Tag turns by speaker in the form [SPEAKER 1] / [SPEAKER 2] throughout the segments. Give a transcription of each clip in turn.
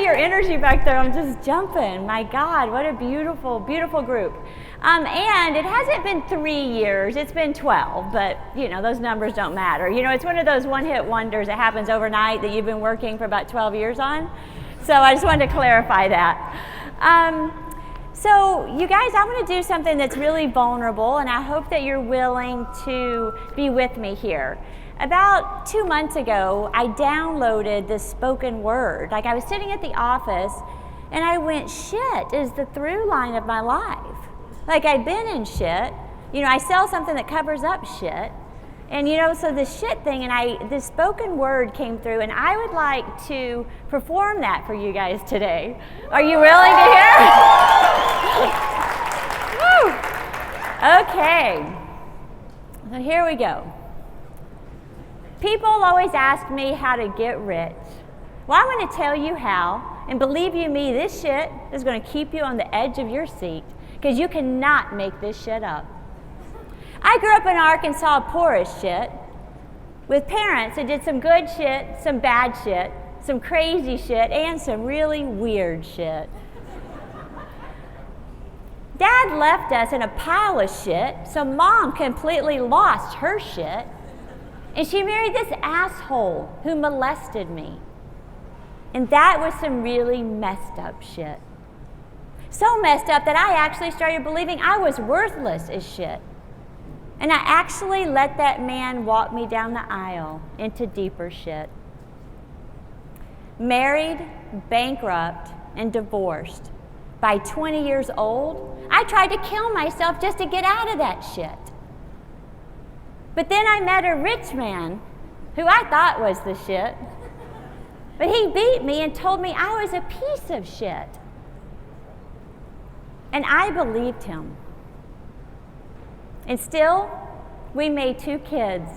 [SPEAKER 1] your energy back there. I'm just jumping. My God, what a beautiful, beautiful group. And it hasn't been 3 years, it's been 12, but you know, those numbers don't matter. You know, it's one of those one-hit wonders that happens overnight that you've been working for about 12 years on. So I just wanted to clarify that. So you guys, I want to do something that's really vulnerable, and I hope that you're willing to be with me here. About 2 months ago, I downloaded this spoken word. Like, I was sitting at the office, and I went, shit is the through line of my life. Like, I've been in shit. You know, I sell something that covers up shit. And, you know, so the shit thing, and this spoken word came through, and I would like to perform that for you guys today. Are you willing to hear it? Woo! Okay. So here we go. People always ask me how to get rich. Well, I want to tell you how, and believe you me, this shit is going to keep you on the edge of your seat, because you cannot make this shit up. I grew up in Arkansas, poor as shit, with parents that did some good shit, some bad shit, some crazy shit, and some really weird shit. Dad left us in a pile of shit, so Mom completely lost her shit, and she married this asshole who molested me. And that was some really messed up shit. So messed up that I actually started believing I was worthless as shit. And I actually let that man walk me down the aisle into deeper shit. Married, bankrupt, and divorced. By 20 years old, I tried to kill myself just to get out of that shit. But then I met a rich man who I thought was the shit. But he beat me and told me I was a piece of shit. And I believed him. And still, we made 2 kids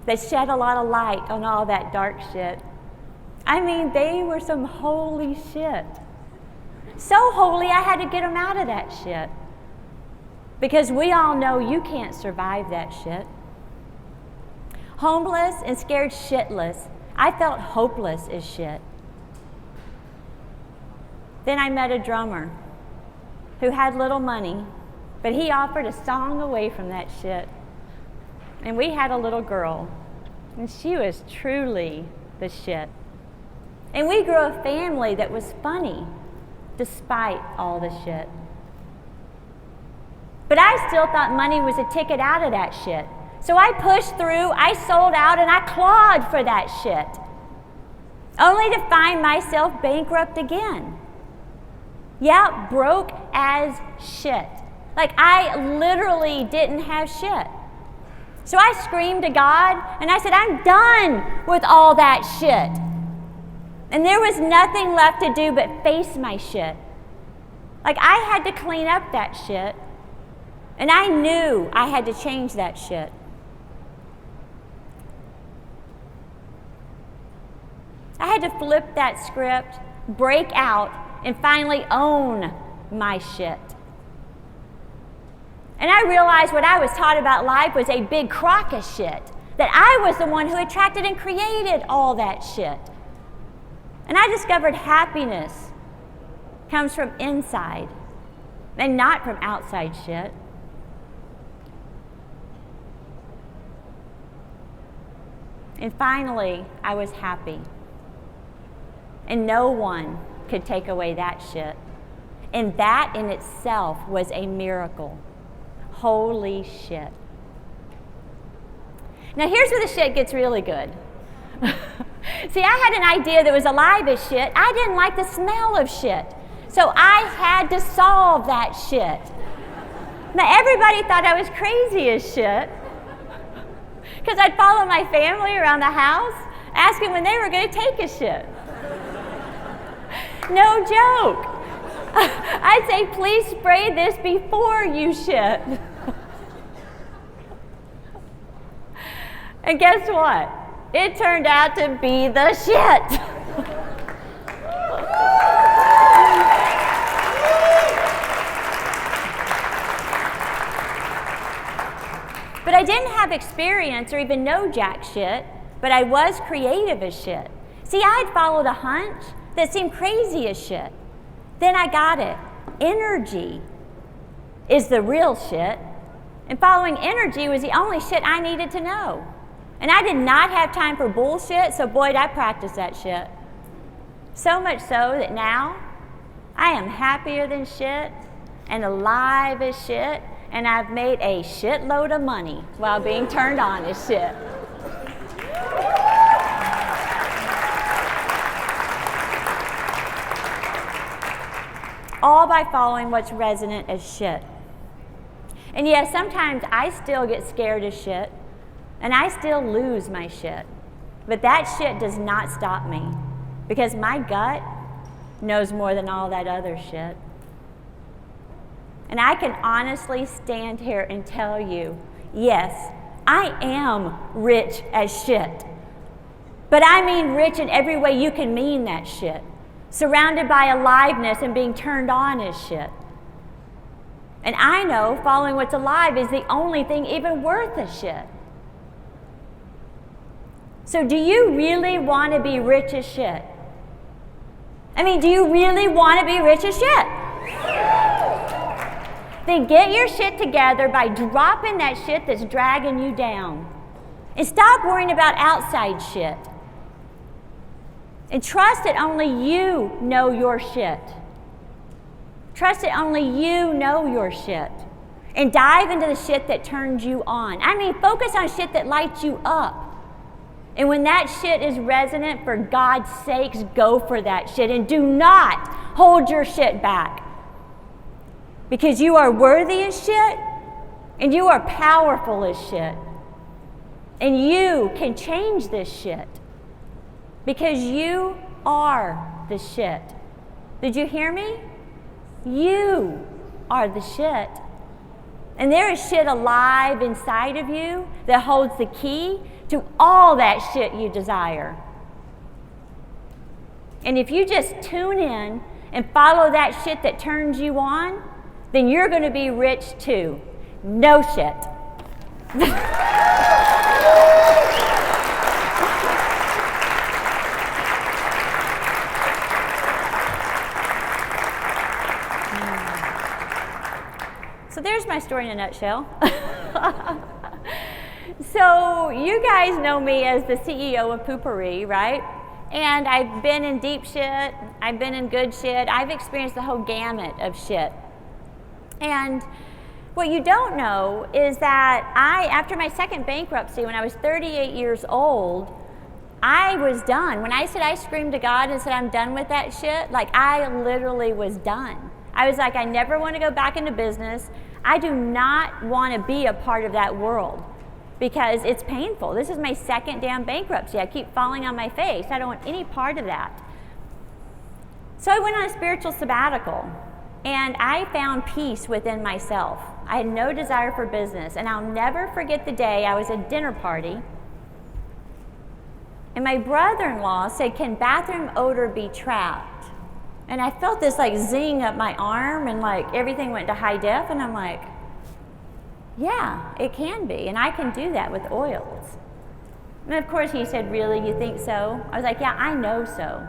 [SPEAKER 1] that shed a lot of light on all that dark shit. I mean, they were some holy shit. So holy, I had to get them out of that shit. Because we all know you can't survive that shit. Homeless and scared shitless, I felt hopeless as shit. Then I met a drummer who had little money, but he offered a song away from that shit. And we had a little girl, and she was truly the shit. And we grew a family that was funny, despite all the shit. But I still thought money was a ticket out of that shit. So I pushed through, I sold out, and I clawed for that shit. Only to find myself bankrupt again. Yeah, broke as shit. Like, I literally didn't have shit. So I screamed to God, and I said, I'm done with all that shit. And there was nothing left to do but face my shit. Like, I had to clean up that shit, and I knew I had to change that shit. I had to flip that script, break out, and finally own my shit. And I realized what I was taught about life was a big crock of shit, that I was the one who attracted and created all that shit. And I discovered happiness comes from inside and not from outside shit. And finally, I was happy. And no one could take away that shit. And that in itself was a miracle. Holy shit. Now here's where the shit gets really good. See, I had an idea that was alive as shit. I didn't like the smell of shit. So I had to solve that shit. Now everybody thought I was crazy as shit. Because I'd follow my family around the house, asking when they were going to take a shit. No joke. I'd say, please spray this before you shit. And guess what? It turned out to be the shit. But I didn't have experience or even know jack shit, but I was creative as shit. See, I'd followed a hunch, that seemed crazy as shit. Then I got it. Energy is the real shit. And following energy was the only shit I needed to know. And I did not have time for bullshit, so boy, did I practice that shit. So much so that now I am happier than shit and alive as shit, and I've made a shitload of money while being turned on as shit. All by following what's resonant as shit. And yes, sometimes I still get scared as shit, and I still lose my shit. But that shit does not stop me, because my gut knows more than all that other shit. And I can honestly stand here and tell you, yes, I am rich as shit. But I mean rich in every way you can mean that shit. Surrounded by aliveness and being turned on as shit. And I know following what's alive is the only thing even worth a shit. So do you really want to be rich as shit? I mean, do you really want to be rich as shit? Then get your shit together by dropping that shit that's dragging you down. And stop worrying about outside shit. And trust that only you know your shit. Trust that only you know your shit. And dive into the shit that turns you on. I mean, focus on shit that lights you up. And when that shit is resonant, for God's sakes, go for that shit. And do not hold your shit back. Because you are worthy as shit, and you are powerful as shit. And you can change this shit. Because you are the shit. Did you hear me? You are the shit. And there is shit alive inside of you that holds the key to all that shit you desire. And if you just tune in and follow that shit that turns you on, then you're going to be rich too. No shit. So there's my story in a nutshell. So you guys know me as the CEO of Poo Pourri, right? And I've been in deep shit, I've been in good shit, I've experienced the whole gamut of shit. And what you don't know is that after my second bankruptcy, when I was 38 years old, I was done. When I said I screamed to God and said I'm done with that shit, like I literally was done. I was like, I never want to go back into business. I do not want to be a part of that world because it's painful. This is my second damn bankruptcy. I keep falling on my face. I don't want any part of that. So I went on a spiritual sabbatical and I found peace within myself. I had no desire for business, and I'll never forget the day I was at a dinner party and my brother-in-law said, "Can bathroom odor be trapped?" And I felt this like zing up my arm and like everything went to high def, and I'm like, yeah, it can be, and I can do that with oils. And of course he said, "Really, you think so?" I was like, yeah, I know so.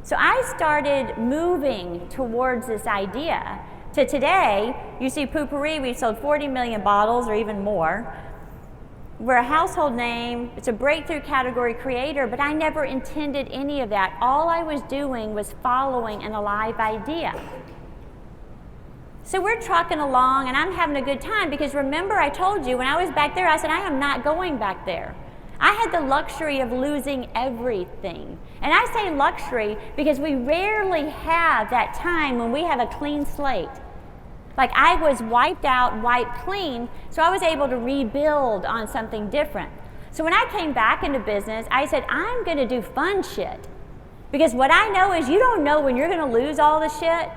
[SPEAKER 1] So I started moving towards this idea. To today, you see Poo Pourri, we've sold 40 million bottles or even more. We're a household name, it's a breakthrough category creator, but I never intended any of that. All I was doing was following an alive idea. So we're trucking along and I'm having a good time because remember I told you when I was back there, I said I am not going back there. I had the luxury of losing everything. And I say luxury because we rarely have that time when we have a clean slate. Like I was wiped out, wiped clean, so I was able to rebuild on something different. So when I came back into business, I said, I'm gonna do fun shit. Because what I know is you don't know when you're gonna lose all the shit.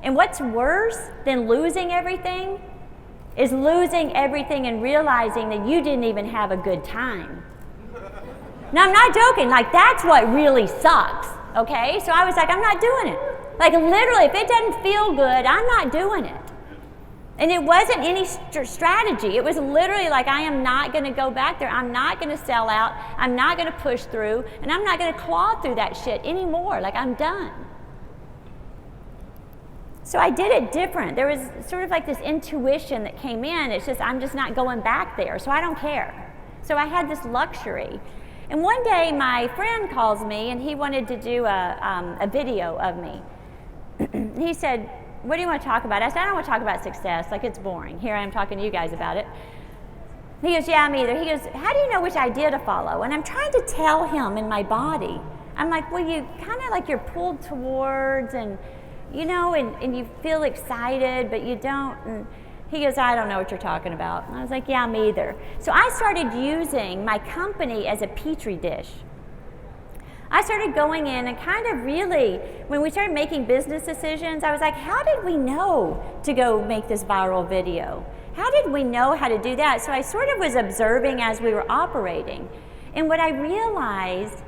[SPEAKER 1] And what's worse than losing everything is losing everything and realizing that you didn't even have a good time. Now, I'm not joking, like that's what really sucks, okay? So I was like, I'm not doing it. Like literally, if it doesn't feel good, I'm not doing it. And it wasn't any strategy. It was literally like, I am not going to go back there. I'm not going to sell out. I'm not going to push through. And I'm not going to claw through that shit anymore. Like, I'm done. So I did it different. There was sort of like this intuition that came in. It's just, I'm just not going back there. So I don't care. So I had this luxury. And one day my friend calls me and he wanted to do a video of me. He said, what do you want to talk about? I said, I don't want to talk about success. Like, it's boring. Here I am talking to you guys about it. He goes, yeah, me either. He goes, how do you know which idea to follow? And I'm trying to tell him in my body. I'm like, well, you kind of like you're pulled towards and, you know, and you feel excited, but you don't. And he goes, I don't know what you're talking about. And I was like, yeah, me either. So I started using my company as a petri dish. I started going in and kind of really, when we started making business decisions, I was like, how did we know to go make this viral video? How did we know how to do that? So I sort of was observing as we were operating. And what I realized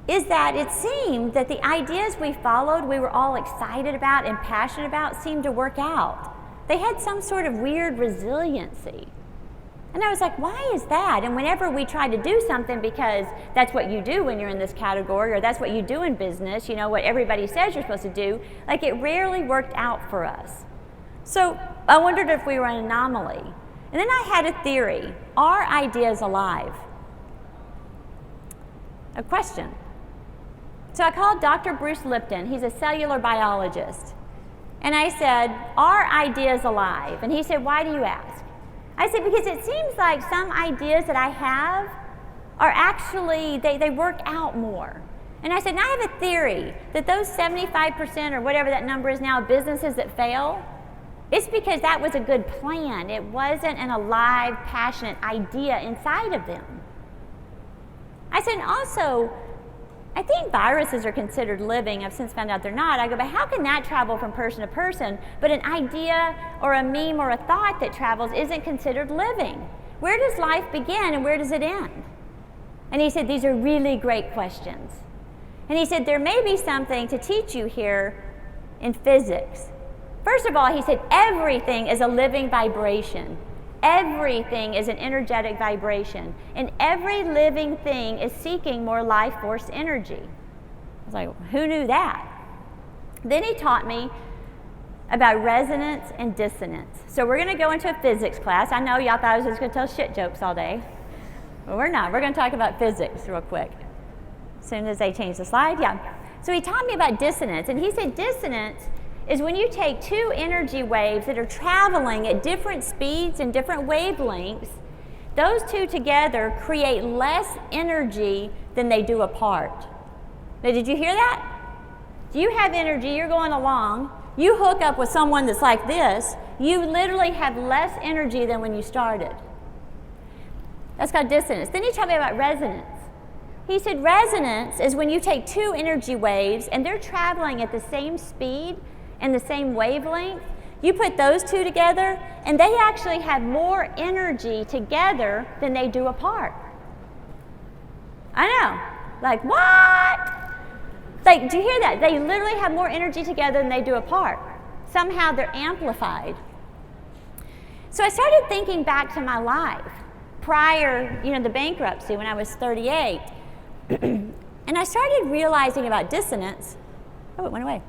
[SPEAKER 1] is that it seemed that the ideas we followed, we were all excited about and passionate about, seemed to work out. They had some sort of weird resiliency. And I was like, why is that? And whenever we try to do something, because that's what you do when you're in this category, or that's what you do in business, you know, what everybody says you're supposed to do, like, it rarely worked out for us. So I wondered if we were an anomaly. And then I had a theory. Are ideas alive? A question. So I called Dr. Bruce Lipton. He's a cellular biologist. And I said, are ideas alive? And he said, why do you ask? I said, because it seems like some ideas that I have are actually, they work out more. And I said, and I have a theory that those 75% or whatever that number is now, businesses that fail, it's because that was a good plan. It wasn't an alive, passionate idea inside of them. I said, and also, I think viruses are considered living. I've since found out they're not. I go, but how can that travel from person to person? But an idea or a meme or a thought that travels isn't considered living. Where does life begin and where does it end? And he said, these are really great questions. And he said, there may be something to teach you here in physics. First of all, he said, everything is a living vibration. Everything is an energetic vibration, and every living thing is seeking more life force energy. I was like, who knew that? Then he taught me about resonance and dissonance. So we're going to go into a physics class. I know y'all thought I was just going to tell shit jokes all day. But we're not. We're going to talk about physics real quick. As soon as they change the slide, yeah. So he taught me about dissonance, and he said dissonance is when you take two energy waves that are traveling at different speeds and different wavelengths, those two together create less energy than they do apart. Now, did you hear that? Do you have energy, you're going along, you hook up with someone that's like this, you literally have less energy than when you started. That's called dissonance. Then he taught me about resonance. He said resonance is when you take two energy waves and they're traveling at the same speed and the same wavelength, you put those two together and they actually have more energy together than they do apart. I know, like what? Like, do you hear that? They literally have more energy together than they do apart. Somehow they're amplified. So I started thinking back to my life prior, the bankruptcy when I was 38. And I started realizing about dissonance. Oh, it went away.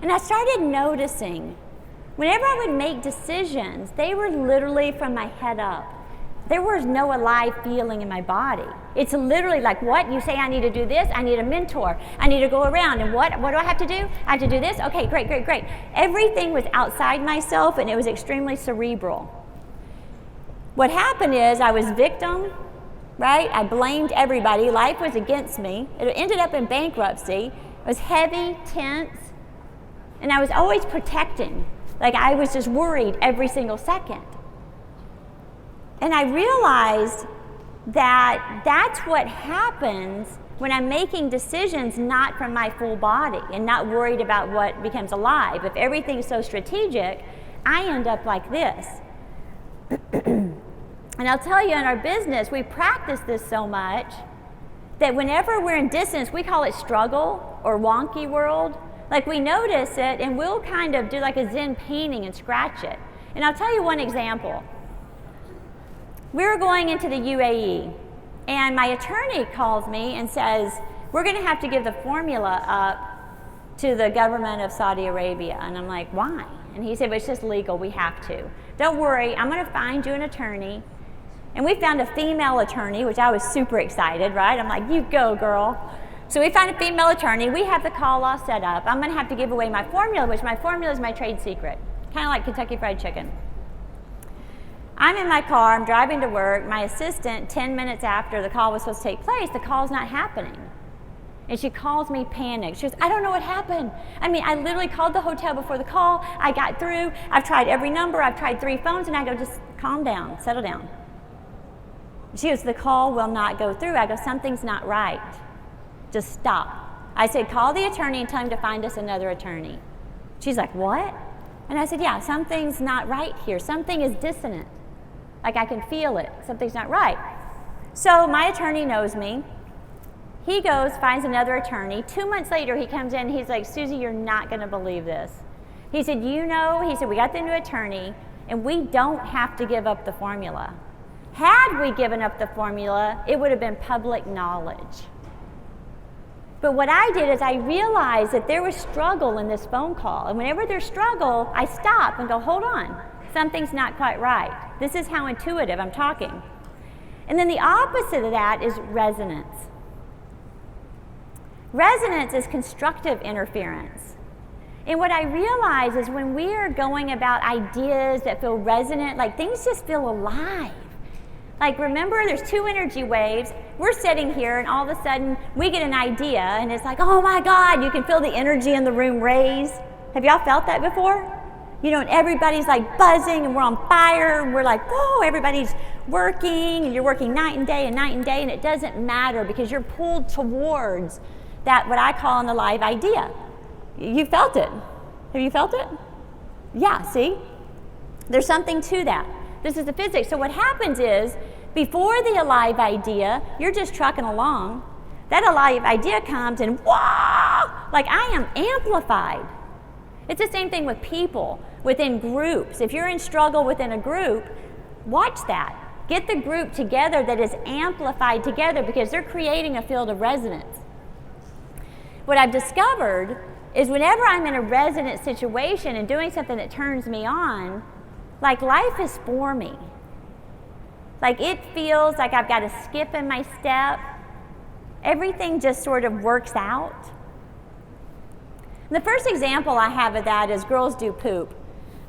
[SPEAKER 1] And I started noticing, whenever I would make decisions, they were literally from my head up. There was no alive feeling in my body. It's literally like, what? You say I need to do this, I need a mentor, I need to go around, and what do I have to do? I have to do this? Okay, great. Everything was outside myself, and it was extremely cerebral. What happened is I was victim, right? I blamed everybody. Life was against me. It ended up in bankruptcy. It was heavy, tense, and I was always protecting. Like I was just worried every single second. And I realized that that's what happens when I'm making decisions not from my full body and not worried about what becomes alive. If everything's so strategic, I end up like this. And I'll tell you, in our business, we practice this so much that whenever we're in dissonance, we call it struggle or wonky world. Like we notice it and we'll kind of do like a Zen painting and scratch it. And I'll tell you one example. We were going into the UAE and my attorney calls me and says, we're going to have to give the formula up to the government of Saudi Arabia. And I'm like, why? And he said, well, it's just legal, we have to. Don't worry, I'm going to find you an attorney. And we found a female attorney, which I was super excited, right? I'm like, you go, girl. So we found a female attorney. We have the call all set up. I'm going to have to give away my formula, which my formula is my trade secret, kind of like Kentucky Fried Chicken. I'm in my car, I'm driving to work. My assistant, 10 minutes after the call was supposed to take place, the call's not happening. And she calls me panicked. She goes, I don't know what happened. I mean, I literally called the hotel before the call. I got through. I've tried every number. I've tried 3 phones. And I go, just calm down, settle down. She goes, the call will not go through. I go, something's not right. Just stop. I said, call the attorney and tell him to find us another attorney. She's like, what? And I said, yeah, something's not right here. Something is dissonant. Like I can feel it. Something's not right. So my attorney knows me. He goes, finds another attorney. 2 months later, he comes in. He's like, Suzy, you're not going to believe this. He said, you know, he said, we got the new attorney, and we don't have to give up the formula. Had we given up the formula, it would have been public knowledge. But what I did is I realized that there was struggle in this phone call. And whenever there's struggle, I stop and go, hold on. Something's not quite right. This is how intuitive I'm talking. And then the opposite of that is resonance. Resonance is constructive interference. And what I realize is when we are going about ideas that feel resonant, like things just feel alive. Like remember, there's 2 energy waves. We're sitting here and all of a sudden we get an idea and it's like, oh my God, you can feel the energy in the room raise. Have y'all felt that before? You know, and everybody's like buzzing and we're on fire and we're like, whoa, everybody's working and you're working night and day and it doesn't matter because you're pulled towards that, what I call an alive idea. You felt it. Have you felt it? Yeah, see? There's something to that. This is the physics. So what happens is, before the alive idea, you're just trucking along. That alive idea comes and wow, like I am amplified. It's the same thing with people, within groups. If you're in struggle within a group, watch that. Get the group together that is amplified together because they're creating a field of resonance. What I've discovered is whenever I'm in a resonant situation and doing something that turns me on, like life is for me. Like it feels like I've got a skip in my step. Everything just sort of works out. And the first example I have of that is Girls Do Poop.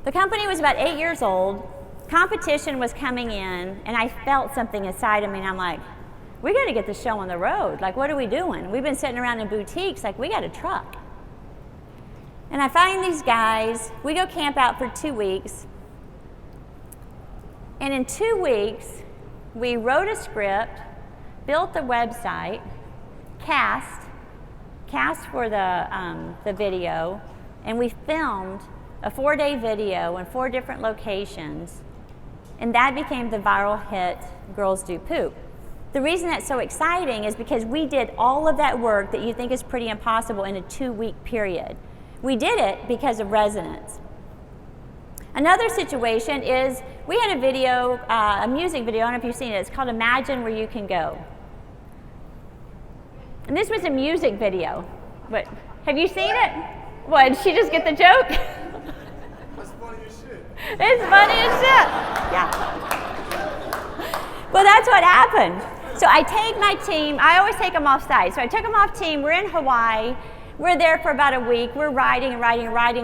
[SPEAKER 1] The company was about 8 years old. Competition was coming in, and I felt something inside of me, and I'm like, we got to get the show on the road. Like, what are we doing? We've been sitting around in boutiques. Like, we got a truck. And I find these guys. We go camp out for 2 weeks. And in 2 weeks, we wrote a script, built the website, cast for the video, and we filmed a 4-day video in 4 different locations. And that became the viral hit, Girls Do Poop. The reason that's so exciting is because we did all of that work that you think is pretty impossible in a 2-week period. We did it because of resonance. Another situation is we had a video, a music video, I don't know if you've seen it, it's called Imagine Where You Can Go. And this was a music video. But have you seen it? What, did she just get the joke?
[SPEAKER 2] That's funny as shit.
[SPEAKER 1] It's funny as shit. Yeah. Well, that's what happened. So I take my team, I always take them off site. So I took them off team, we're in Hawaii. We're there for about a week. We're writing.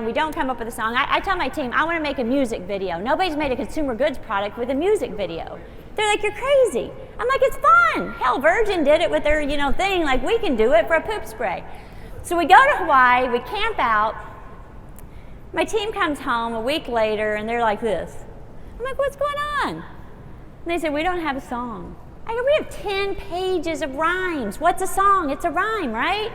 [SPEAKER 1] We don't come up with a song. I tell my team, I want to make a music video. Nobody's made a consumer goods product with a music video. They're like, you're crazy. I'm like, it's fun. Hell, Virgin did it with their, thing. Like, we can do it for a poop spray. So we go to Hawaii. We camp out. My team comes home a week later, and they're like this. I'm like, what's going on? And they said, we don't have a song. I go, we have 10 pages of rhymes. What's a song? It's a rhyme, right?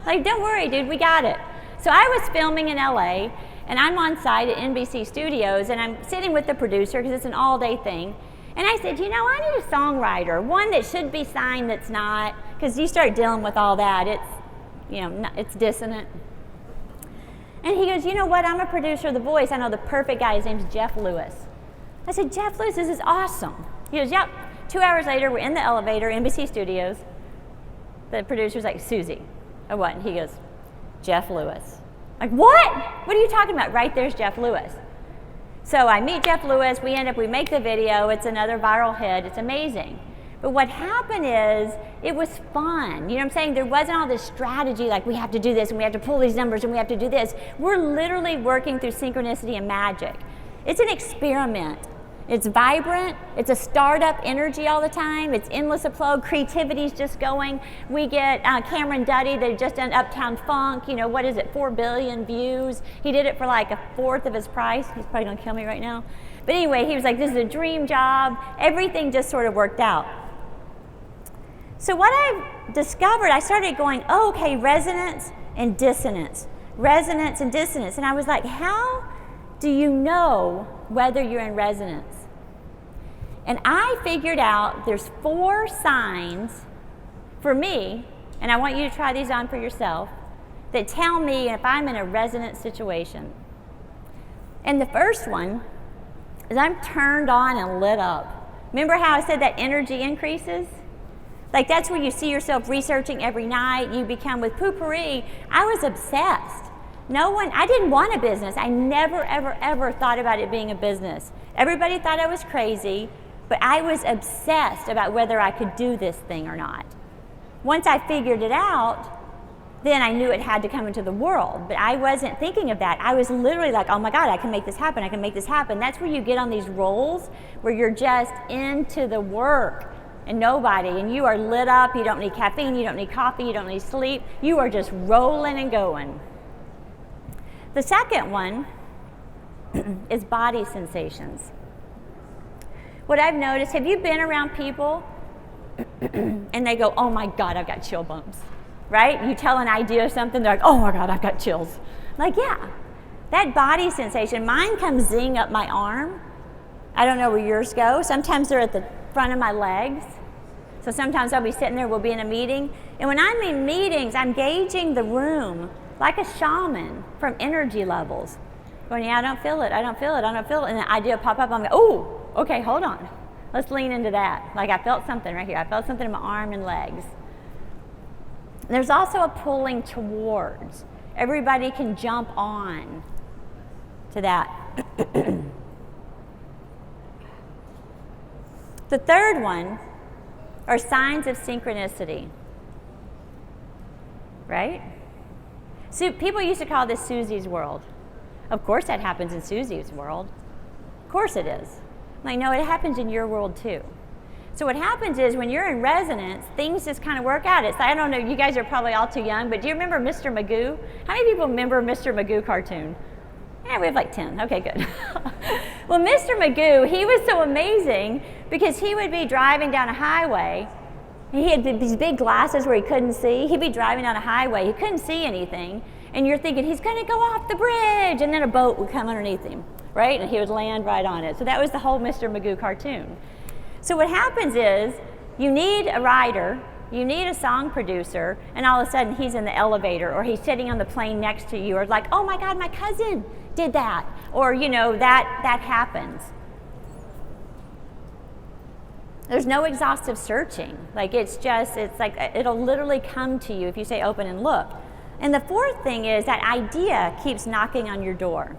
[SPEAKER 1] Like, don't worry, dude, we got it. So I was filming in LA, and I'm on site at NBC Studios, and I'm sitting with the producer because it's an all-day thing. And I said, I need a songwriter, one that should be signed that's not, because you start dealing with all that, it's, it's dissonant. And he goes, you know what, I'm a producer of The Voice. I know the perfect guy. His name's Jeff Lewis. I said, Jeff Lewis, this is awesome. He goes, yep. 2 hours later, we're in the elevator, NBC Studios. The producer's like, Suzy. Oh, what? And he goes, Jeff Lewis. Like, what? What are you talking about? Right there's Jeff Lewis. So I meet Jeff Lewis. We make the video. It's another viral hit. It's amazing. But what happened is, it was fun. You know what I'm saying? There wasn't all this strategy like we have to do this and we have to pull these numbers and we have to do this. We're literally working through synchronicity and magic. It's an experiment. It's vibrant. It's a startup energy all the time. It's endless upload. Creativity's just going. We get Cameron Duddy that just done Uptown Funk. You know, what is it, 4 billion views. He did it for like a fourth of his price. He's probably gonna kill me right now. But anyway, he was like, this is a dream job. Everything just sort of worked out. So what I've discovered, I started going, oh, okay, resonance and dissonance. Resonance and dissonance. And I was like, how do you know whether you're in resonance? And I figured out there's 4 signs for me, and I want you to try these on for yourself, that tell me if I'm in a resonant situation. And the first one is I'm turned on and lit up. Remember how I said that energy increases? Like that's where you see yourself researching every night. You become, with Poo Pourri, I was obsessed. I didn't want a business. I never, ever, ever thought about it being a business. Everybody thought I was crazy, but I was obsessed about whether I could do this thing or not. Once I figured it out, then I knew it had to come into the world, but I wasn't thinking of that. I was literally like, oh my God, I can make this happen, I can make this happen. That's where you get on these rolls where you're just into the work and you are lit up, you don't need caffeine, you don't need coffee, you don't need sleep, you are just rolling and going. The second one is body sensations. What I've noticed, have you been around people and they go, oh my God, I've got chill bumps, right? You tell an idea of something, they're like, oh my God, I've got chills. Like, yeah, that body sensation, mine comes zing up my arm. I don't know where yours go. Sometimes they're at the front of my legs. So sometimes I'll be sitting there, we'll be in a meeting. And when I'm in meetings, I'm gauging the room like a shaman from energy levels. Going, yeah, I don't feel it, I don't feel it, I don't feel it. And the idea will pop up, I'm like, oh, okay, hold on. Let's lean into that. Like I felt something right here. I felt something in my arm and legs. There's also a pulling towards. Everybody can jump on to that. The third one are signs of synchronicity, right? So people used to call this Suzy's world. Of course that happens in Suzy's world. Of course it is. I'm like, no, it happens in your world too. So what happens is when you're in resonance, things just kind of work out. It's, I don't know, you guys are probably all too young, but do you remember Mr. Magoo? How many people remember Mr. Magoo cartoon? Yeah, we have like 10. Okay, good. Well, Mr. Magoo, he was so amazing because he would be driving down a highway. He had these big glasses where he couldn't see. He'd be driving down a highway. He couldn't see anything. And you're thinking, he's going to go off the bridge. And then a boat would come underneath him, right? And he would land right on it. So that was the whole Mr. Magoo cartoon. So what happens is you need a writer, you need a song producer, and all of a sudden he's in the elevator or he's sitting on the plane next to you, or like, oh my God, my cousin did that. Or, you know, that happens. There's no exhaustive searching. Like it's like it'll literally come to you if you say open and look. And the fourth thing is that idea keeps knocking on your door.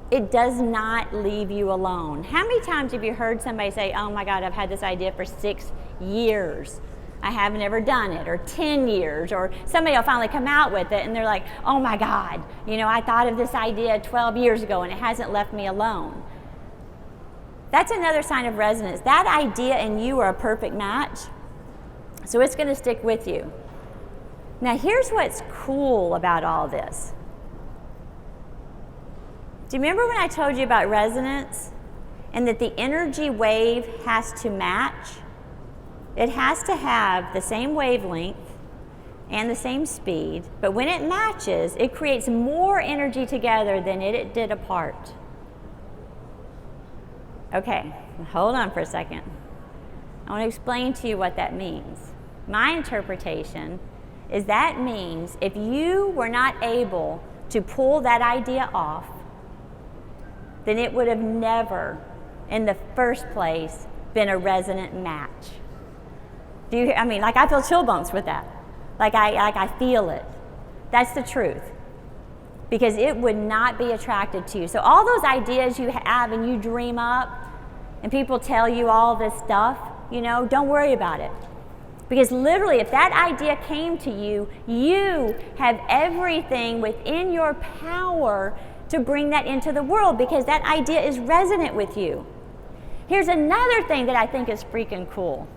[SPEAKER 1] It does not leave you alone. How many times have you heard somebody say, oh my God, I've had this idea for 6 years. I haven't ever done it, or 10 years, or somebody will finally come out with it and they're like, oh my God, you know, I thought of this idea 12 years ago and it hasn't left me alone. That's another sign of resonance. That idea and you are a perfect match, so it's gonna stick with you. Now here's what's cool about all this. Do you remember when I told you about resonance and that the energy wave has to match? It has to have the same wavelength and the same speed, but when it matches, it creates more energy together than it did apart. Okay, hold on for a second. I want to explain to you what that means. My interpretation is that means if you were not able to pull that idea off, then it would have never, in the first place, been a resonant match. I feel chill bumps with that. I feel it. That's the truth. Because it would not be attracted to you. So all those ideas you have and you dream up, and people tell you all this stuff, don't worry about it. Because literally, if that idea came to you, you have everything within your power to bring that into the world, because that idea is resonant with you. Here's another thing that I think is freaking cool.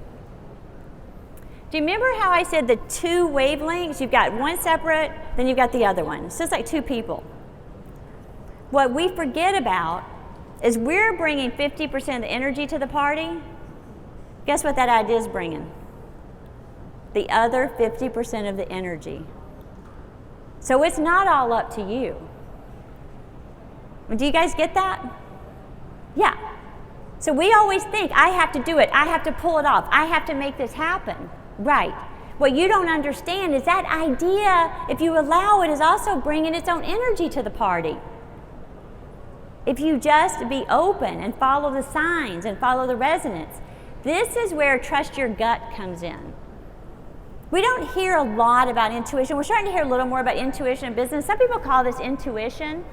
[SPEAKER 1] Do you remember how I said the two wavelengths? You've got one separate, then you've got the other one. It's just like two people. What we forget about is we're bringing 50% of the energy to the party. Guess what that idea is bringing? The other 50% of the energy. So it's not all up to you. Do you guys get that? Yeah. So we always think, I have to do it, I have to pull it off, I have to make this happen. Right. What you don't understand is that idea, if you allow it, is also bringing its own energy to the party. If you just be open and follow the signs and follow the resonance. This is where trust your gut comes in. We don't hear a lot about intuition. We're starting to hear a little more about intuition in business. Some people call this intuition.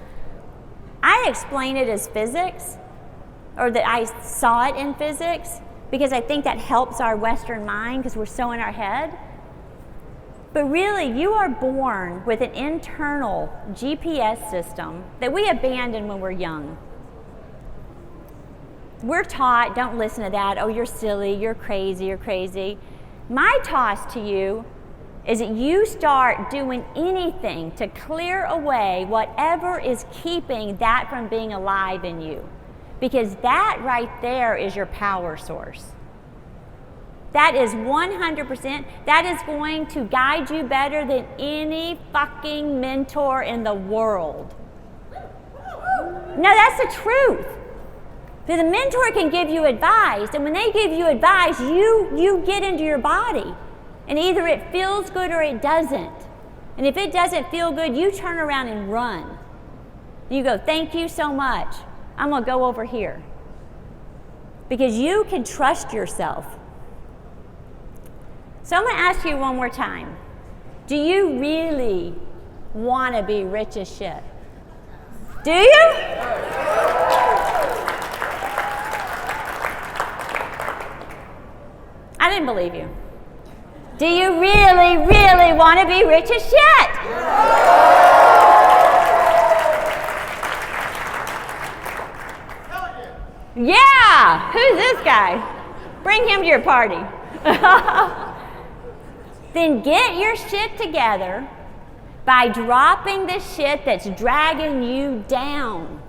[SPEAKER 1] I explain it as physics, or that I saw it in physics, because I think that helps our Western mind because we're so in our head. But really, you are born with an internal GPS system that we abandon when we're young. We're taught, don't listen to that, oh, you're silly, you're crazy. My toss to you is that you start doing anything to clear away whatever is keeping that from being alive in you. Because that right there is your power source. That is 100%, that is going to guide you better than any fucking mentor in the world. No, that's the truth. Because the mentor can give you advice, and when they give you advice, you get into your body. And either it feels good or it doesn't. And if it doesn't feel good, you turn around and run. You go, thank you so much. I'm going to go over here. Because you can trust yourself. So I'm going to ask you one more time. Do you really want to be rich as shit? Do you? I didn't believe you. Do you really, really want to be rich as shit? Yeah! Who's this guy? Bring him to your party. Then get your shit together by dropping the shit that's dragging you down.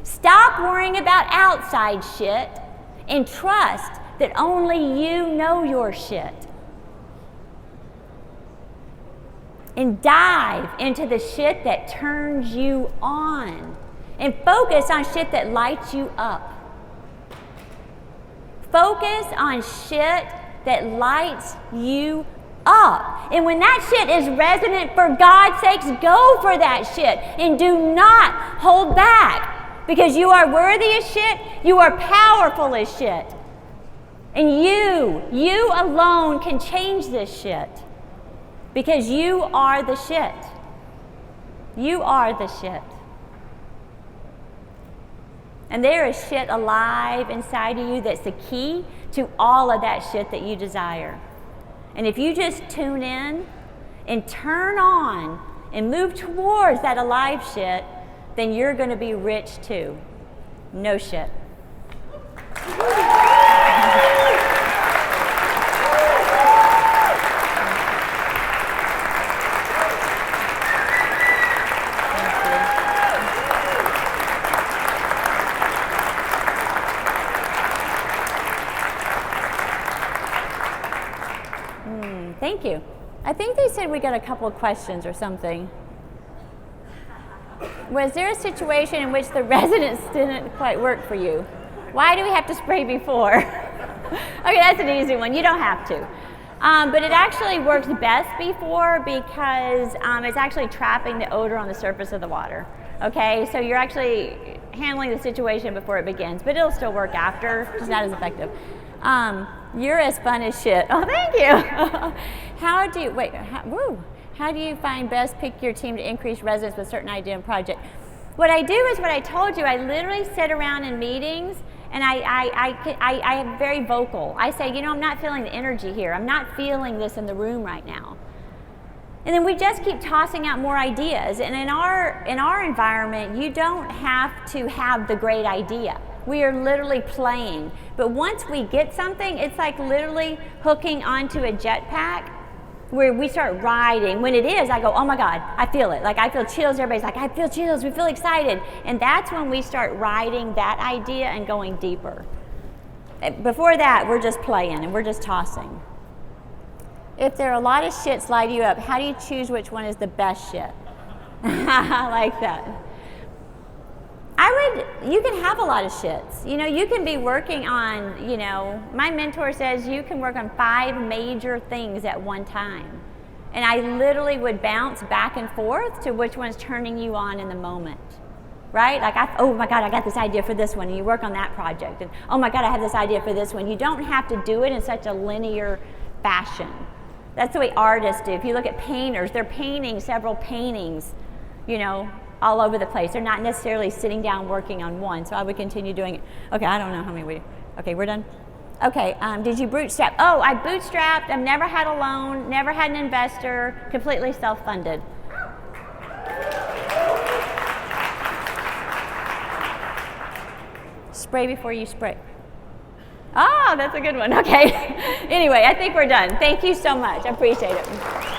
[SPEAKER 1] Stop worrying about outside shit and trust that only you know your shit. And dive into the shit that turns you on. And focus on shit that lights you up. Focus on shit that lights you up. And when that shit is resonant, for God's sakes, go for that shit. And do not hold back. Because you are worthy as shit. You are powerful as shit. And you alone can change this shit. Because you are the shit. You are the shit. And there is shit alive inside of you that's the key to all of that shit that you desire. And if you just tune in and turn on and move towards that alive shit, then you're going to be rich too. No shit. Thank you. I think they said we got a couple of questions or something. Was there a situation in which the resonance didn't quite work for you? Why do we have to spray before? Okay, that's an easy one. You don't have to. But it actually works best before because it's actually trapping the odor on the surface of the water. Okay, so you're actually handling the situation before it begins, but it'll still work after, just not as effective. You're as fun as shit. Oh, thank you. How do you find best pick your team to increase resonance with certain idea and project? What I do is what I told you. I literally sit around in meetings and I am very vocal. I say, I'm not feeling the energy here. I'm not feeling this in the room right now. And then we just keep tossing out more ideas. And in our environment, you don't have to have the great idea. We are literally playing. But once we get something, it's like literally hooking onto a jetpack where we start riding. When it is, I go, oh my God, I feel it. Like I feel chills. Everybody's like, I feel chills. We feel excited. And that's when we start riding that idea and going deeper. Before that, we're just playing and we're just tossing. If there are a lot of shits light you up, how do you choose which one is the best shit? I like that. You can have a lot of shits. You can be working on, my mentor says you can work on 5 major things at one time. And I literally would bounce back and forth to which one's turning you on in the moment. Right? Like, oh my God, I got this idea for this one, and you work on that project. And oh my God, I have this idea for this one. You don't have to do it in such a linear fashion. That's the way artists do. If you look at painters, they're painting several paintings, all over the place. They're not necessarily sitting down working on one. So I would continue doing it. Okay, I don't know how many okay, we're done? Okay, did you bootstrap? Oh, I bootstrapped. I've never had a loan, never had an investor, completely self-funded. Spray before you spray. Oh, that's a good one. Okay. Anyway, I think we're done. Thank you so much. I appreciate it.